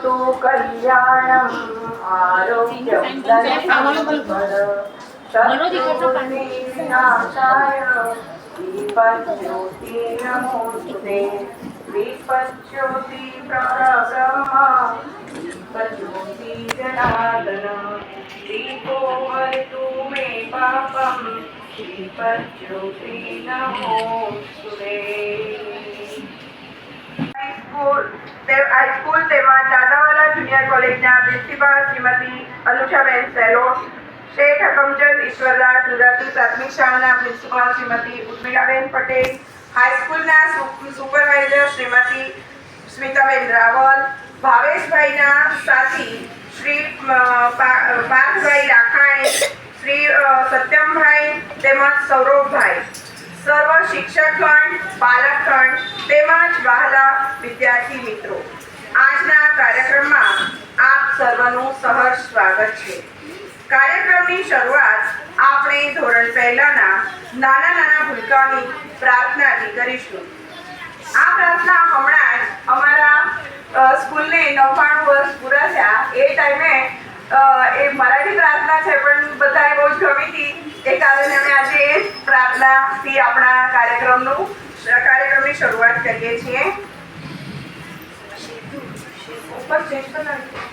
तु कल्याणम् आरोग्यं शत्रुविनाशाय दीपज्योति नमोस्तुते दीपज्योति प्रब्रह्म दीपज्योति जनार्दन दीपो हरतु मे पापं दीपज्योति नमोस्तुते। हाईस्कूल तेव्हा दादावाला ज्युनियर कॉलेजના પ્રિન્સિપાલ શ્રીમતી અનુષાબેન સેલો, શેઠ હકમચંદ ઈશ્વરદાસ ગુજરાતી પ્રાથમિક શાળાના પ્રિન્સિપાલ શ્રીમતી ઉર્મિલાબેન પટેલ, હાઈસ્કૂલના સુપરવાઇઝર શ્રીમતી સ્મિતાબેન રાવલ, ભાવેશભાઈના સાથી શ્રી પાર્થભાઈ રાખાણી, શ્રી સત્યમભાઈ તેમજ સૌરભભાઈ, સર્વ શિક્ષકગણ, બાલકગણ તેમજ વહાલા વિદ્યાર્થી મિત્રો, આજના કાર્યક્રમમાં આપ સર્વનું સહર્ષ સ્વાગત છે। કાર્યક્રમની શરૂઆત આપણે ધોરણ પહેલાના નાના નાના ભૂલકાઓની પ્રાર્થનાથી કરીશું। આ પ્રાર્થના હમણાં જ અમારા સ્કૂલને 99 વર્ષ પૂરા થયા એ ટાઈમે એ મરાઠી પ્રાર્થના છે, પણ બધાને બહુ જ ગમી હતી, એ કારણે અમે આજે એ પ્રાર્થનાથી આપણા કાર્યક્રમની શરૂઆત કરીએ છીએ। ઉપર ચેન્જ બનાવી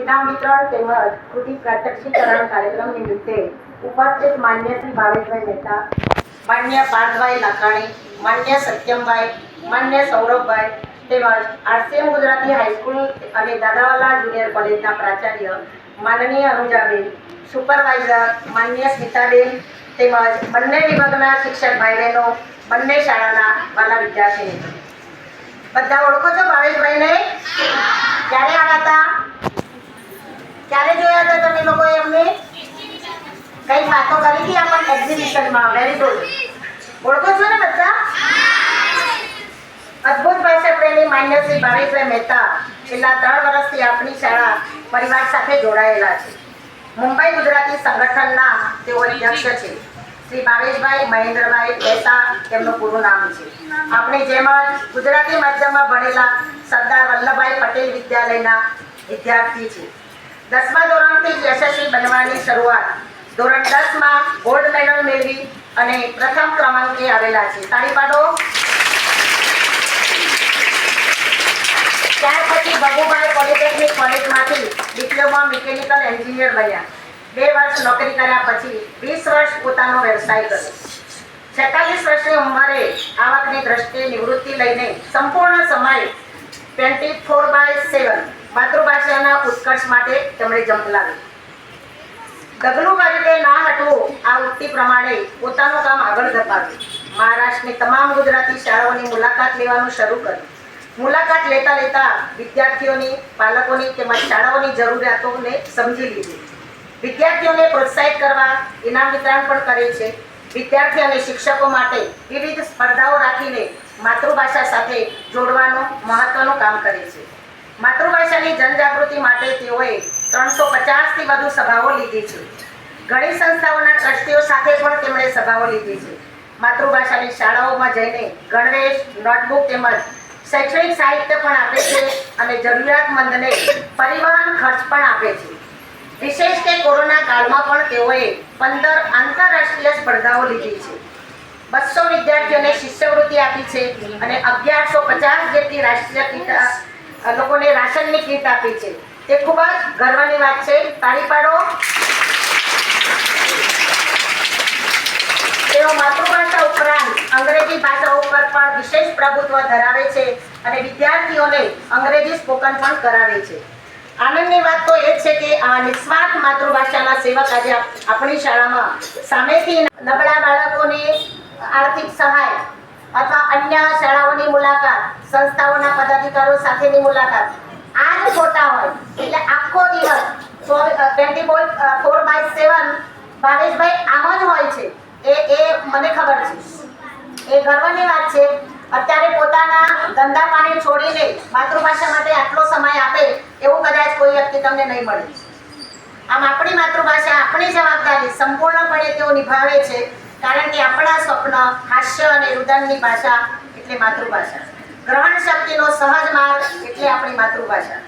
इनाम वितरण તેમજ કૃતિ પ્રત્યક્ષીકરણ કાર્યક્રમ નિમિત્તે ઉપસ્થિત માન્ય શ્રી ભાવેશભાઈ મહેતા, માન્ય પાર્થભાઈ લાખાણી, માન્ય સત્યમભાઈ, માન્ય સૌરભભાઈ તેમજ આરસીએમ ગુજરાતી હાઈસ્કૂલ અને દાદાવાલા જુનિયર કોલેજના પ્રાચાર્ય માનનીય અનુજાબેન, સુપરવાઇઝર માન્ય સ્મિતાબેન તેમજ બંને વિભાગના શિક્ષક ભાઈ બહેનો, બંને શાળાના વાલા વિદ્યાર્થી મિત્રો, બધા ઓળખો છો ભાવેશભાઈને? ક્યારે આવ્યા હતા? ક્યારે ઘણી વાતો કરી હતી આપણ એક્ઝિબિશનમાં. Very good. ઓળખો છો ને બધા? અદ્ભુત ભાષા પ્રેમી માન્ય શ્રી ભાવેશભાઈ મહેતા છેલ્લા 3 વર્ષથી આપણી શાળા પરિવાર સાથે જોડાયેલા છે. મુંબઈ ગુજરાતી સંગઠનના તેઓ અધ્યક્ષ છે. શ્રી ભાવેશભાઈ મહેન્દ્રભાઈ મહેતા તેમનું પૂરું નામ છે. આપણી જેમ જ ગુજરાતી માધ્યમમાં ભણેલા સરદાર વલ્લભભાઈ પટેલ વિદ્યાલયના વિદ્યાર્થી છે. 10મા ધોરણથી જ યશસ્વી બનવાની શરૂઆત ધોરણ 10માં ગોલ્ડ મેડલ મેળવી અને પ્રથમ ક્રમાંકે આવેલા છે. તાળી પાડો. ત્યાર પછી બાબુભાઈ પોલિટેકનિક કોલેજમાંથી ડિપ્લોમા મિકેનિકલ એન્જિનિયર બન્યા. 2 વર્ષ નોકરી કર્યા પછી 20 વર્ષ પોતાનો વ્યવસાય કર્યો. 46 વર્ષની ઉંમરે આવકની દ્રષ્ટિએ નિવૃત્તિ લઈને સંપૂર્ણ સમય 24/7 માતૃભાષાના ઉત્કર્ષ માટે તેમણે ઝંપલાવ્યું. ડગલું ભરી કે ના હટવું આ ઉક્તિ પ્રમાણે પોતાનું કામ આગળ ધપાવ્યું. મહારાષ્ટ્રની તમામ ગુજરાતી શાળાઓની મુલાકાત લેવાનું શરૂ કર્યું. મુલાકાત લેતા લેતા વિદ્યાર્થીઓની, પાલકોની તેમજ શાળાઓની જરૂરિયાતોને સમજી લીધી. વિદ્યાર્થીઓને પ્રોત્સાહિત કરવા ઇનામ વિતરણ પણ કરે છે. વિદ્યાર્થી અને શિક્ષકો માટે વિવિધ સ્પર્ધાઓ રાખીને માતૃભાષા સાથે જોડવાનું મહત્વનું કામ કરે છે. માતૃભાષાની જનજાગૃતિ માટે તેઓએ 350થી વધુ સભાઓ લીધી છે. ઘણી સંસ્થાઓના ટ્રસ્ટીઓ સાથે પણ તેમણે સભાઓ લીધી છે. માતૃભાષાની શાળાઓમાં જઈને ગણવેશ, નોટબુક તેમજ શૈક્ષણિક સાહિત્ય પણ આપે છે અને જરૂરિયાતમંદને પરિવહન ખર્ચ પણ આપે છે. વિશેષ કે કોરોના કાળમાં પણ તેઓએ 15 આંતરરાષ્ટ્રીય સ્પર્ધાઓ લીધી છે. 200 વિદ્યાર્થીઓને શિષ્યવૃત્તિ આપી છે અને 1150 જેટલી રાષ્ટ્રીય કીટ લોકોને રાશનની કીટ આપી છે. તે ખૂબ જ ગર્વની વાત છે. તાળી પાડો. તેઓ માતૃભાષા ઉપરાંત અંગ્રેજી ભાષા ઉપર પણ વિશેષ પ્રભુત્વ ધરાવે છે અને વિદ્યાર્થીઓને અંગ્રેજી સ્પોકન પણ કરાવે છે. આનંદની વાત તો એ છે કે આ નિસ્વાર્થ માતૃભાષાના સેવક આજે આપણી શાળામાં સામેથી નબળા બાળકોને આર્થિક સહાય અથવા અન્ય શાળાઓની મુલાકાત, સંસ્થાઓના પદાધિકારીઓ સાથેની મુલાકાત આ જ ખોટા હોય એટલે આખો દિવસ 24/7 ભાવેશભાઈ આમ જ હોય છે. એ મને ખબર છે. એ ગર્વની વાત છે. અત્યારે પોતાના ધંધા પાણી છોડીને માતૃભાષા માટે આટલો સમય આપે એવું કદાચ કોઈ વ્યક્તિ તમને નહીં મળે. આમ આપણી માતૃભાષા, આપણી જવાબદારી સંપૂર્ણપણે તેઓ નિભાવે છે. કારણ કે આપણા સ્વપ્ન હાસ્ય અને રુદનની ભાષા એટલે માતૃભાષા. ગ્રહણ શક્તિનો સહજ માર્ગ એટલે આપણી માતૃભાષા.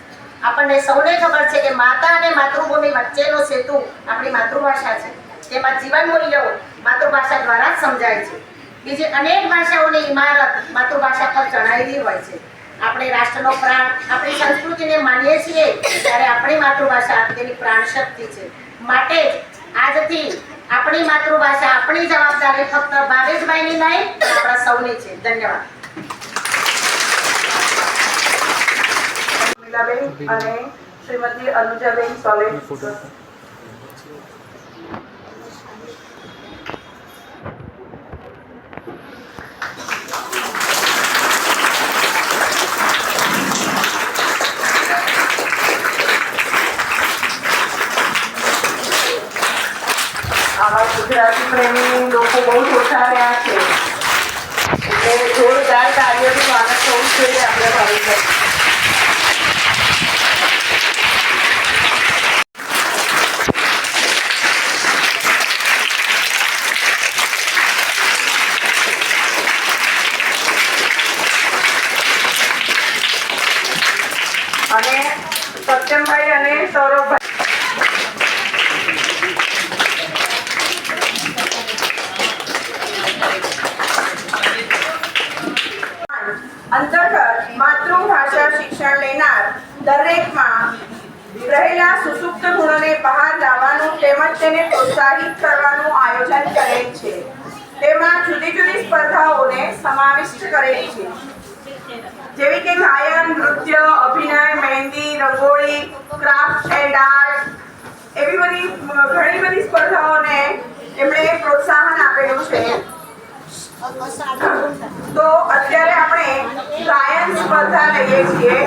આપણને સૌને ખબર છે કે માતા અને માતૃભૂમિ વચ્ચેનો સેતુ આપણી માતૃભાષા છે. તેમાં જીવન મૂલ્યો માતૃભાષા દ્વારા જ સમજાય છે. બીજી અનેક ભાષાઓની ઇમારત માતૃભાષા પર ચણાયેલી હોય છે. આપણે રાષ્ટ્રનો પ્રાણ, આપણી સંસ્કૃતિને માનીએ છીએ ત્યારે આપણી માતૃભાષા તેની પ્રાણ શક્તિ છે. માટે જ આજથી આપણી માતૃભાષા, આપણી જવાબદારી ફક્ત ભાવેશભાઈની નહીં પણ આપણા સૌની છે. ધન્યવાદ. ઉર્મિલાબેન અને શ્રીમતી અનુજાબેન સોલેટ. આવા ગુજરાતી પ્રેમી લોકો બહુ જ ઓછા રહ્યા છે એટલે જોરદાર કાર્યનું સ્વાગત થવું જોઈએ આપણે ભાવિક. અને સત્યમભાઈ અને સૌરભભાઈ અંતર્ગત માતૃભાષા શિક્ષણ લેનાર દરેકમાં રહેલા સુસુપ્ત ગુણોને બહાર લાવવાનું તેમજ તેને પ્રોત્સાહિત કરવાનું આયોજન કરેલ છે. તેમાં જુદી જુદી સ્પર્ધાઓને સમાવિષ્ટ કરેલી છે, જેવી કે ગાયન, નૃત્ય, અભિનય, મહેંદી, રંગોળી, ક્રાફ્ટ એન્ડ આર્ટ એવી બધી ઘણી બધી સ્પર્ધાઓને એમણે પ્રોત્સાહન આપેલું છે. તો અત્યારે આપણે ગાયન સ્પર્ધા લઈએ છીએ.